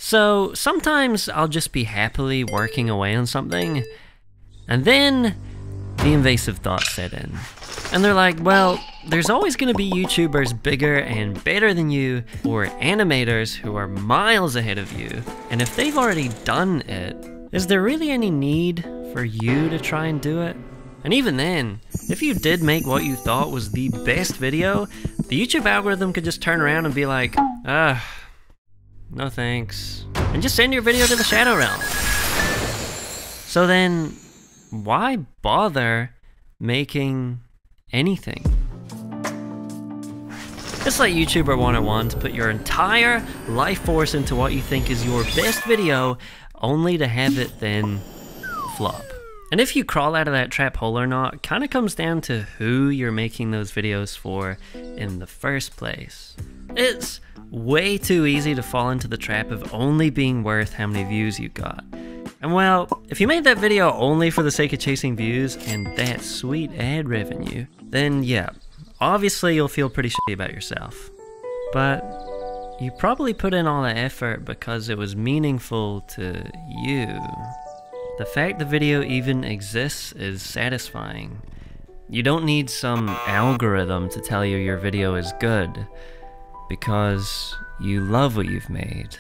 So sometimes I'll just be happily working away on something, and then the invasive thoughts set in. And they're like, well, there's always gonna be YouTubers bigger and better than you, or animators who are miles ahead of you, and if they've already done it, is there really any need for you to try and do it? And even then, if you did make what you thought was the best video, the YouTube algorithm could just turn around and be like, no thanks, and just send your video to the shadow realm. So then, why bother making anything? It's like YouTuber 101 to put your entire life force into what you think is your best video, only to have it then flop. And if you crawl out of that trap hole or not, kind of comes down to who you're making those videos for in the first place. It's way too easy to fall into the trap of only being worth how many views you got. And well, if you made that video only for the sake of chasing views and that sweet ad revenue, then yeah, obviously you'll feel pretty shitty about yourself. But you probably put in all that effort because it was meaningful to you. The fact the video even exists is satisfying. You don't need some algorithm to tell you your video is good, because you love what you've made.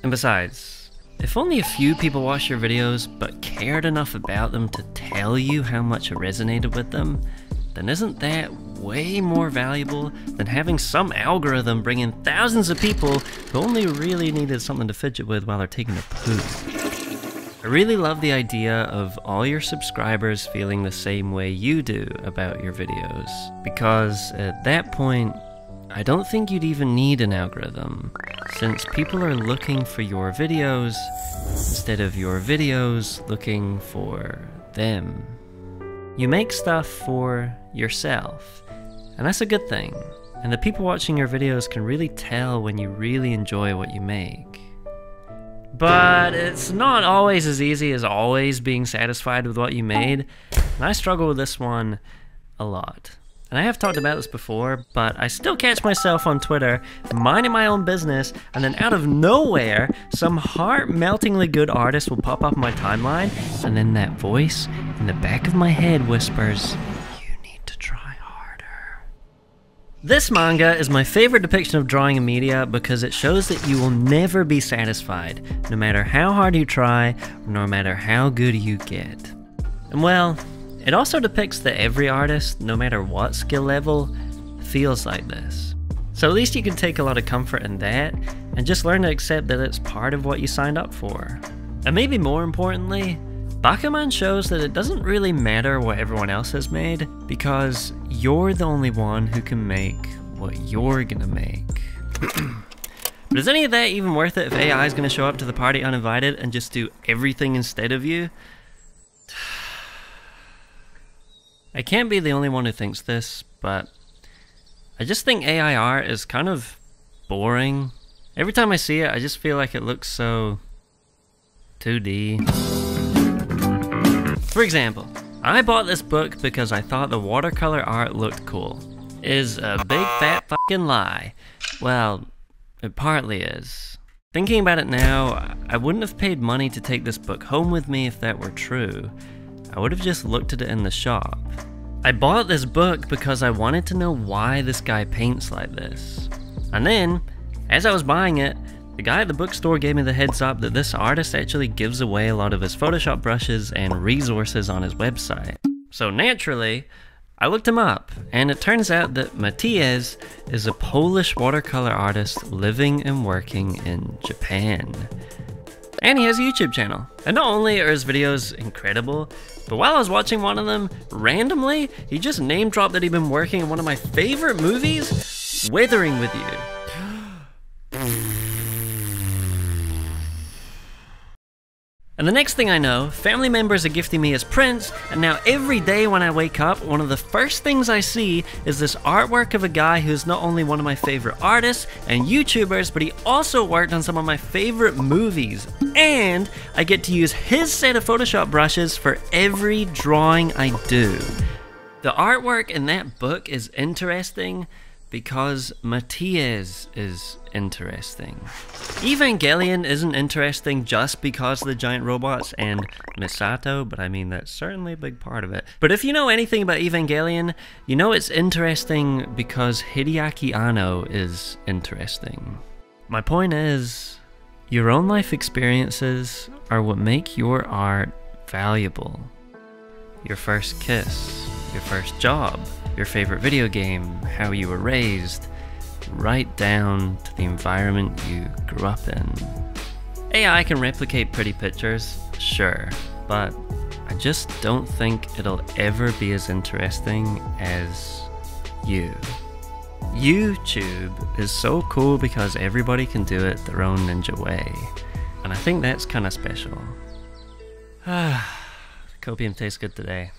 And besides, if only a few people watched your videos but cared enough about them to tell you how much it resonated with them, then isn't that way more valuable than having some algorithm bring in thousands of people who only really needed something to fidget with while they're taking a poop? I really love the idea of all your subscribers feeling the same way you do about your videos, because at that point, I don't think you'd even need an algorithm, since people are looking for your videos instead of your videos looking for them. You make stuff for yourself, and that's a good thing, and the people watching your videos can really tell when you really enjoy what you make. But it's not always as easy as always being satisfied with what you made, and I struggle with this one a lot. And I have talked about this before, but I still catch myself on Twitter minding my own business, and then out of nowhere, some heart-meltingly good artist will pop up on my timeline, and then that voice in the back of my head whispers, "You need to try harder." This manga is my favorite depiction of drawing in media because it shows that you will never be satisfied, no matter how hard you try, or no matter how good you get. And well, it also depicts that every artist, no matter what skill level, feels like this. So at least you can take a lot of comfort in that, and just learn to accept that it's part of what you signed up for. And maybe more importantly, Bakuman shows that it doesn't really matter what everyone else has made, because you're the only one who can make what you're gonna make. But is any of that even worth it if AI is gonna show up to the party uninvited and just do everything instead of you? I can't be the only one who thinks this, but I just think AI art is kind of boring. Every time I see it, I just feel like it looks so 2D. For example, I bought this book because I thought the watercolor art looked cool. Is a big fat fucking lie. Well, it partly is. Thinking about it now, I wouldn't have paid money to take this book home with me if that were true. I would have just looked at it in the shop. I bought this book because I wanted to know why this guy paints like this. And then, as I was buying it, the guy at the bookstore gave me the heads up that this artist actually gives away a lot of his Photoshop brushes and resources on his website. So naturally, I looked him up, and it turns out that Matthias is a Polish watercolor artist living and working in Japan. And he has a YouTube channel. And not only are his videos incredible, but while I was watching one of them, randomly, he just name dropped that he'd been working on one of my favorite movies, Weathering with You. And the next thing I know, family members are gifting me his prints, and now every day when I wake up, one of the first things I see is this artwork of a guy who's not only one of my favorite artists and YouTubers, but he also worked on some of my favorite movies. And I get to use his set of Photoshop brushes for every drawing I do. The artwork in that book is interesting, Because Matthias is interesting. Evangelion isn't interesting just because of the giant robots and Misato, but I mean, that's certainly a big part of it. But if you know anything about Evangelion, you know it's interesting because Hideaki Anno is interesting. My point is, your own life experiences are what make your art valuable. Your first kiss, your first job, your favorite video game, how you were raised, right down to the environment you grew up in. AI can replicate pretty pictures, sure, but I just don't think it'll ever be as interesting as you. YouTube is so cool because everybody can do it their own ninja way, and I think that's kind of special. Copium tastes good today.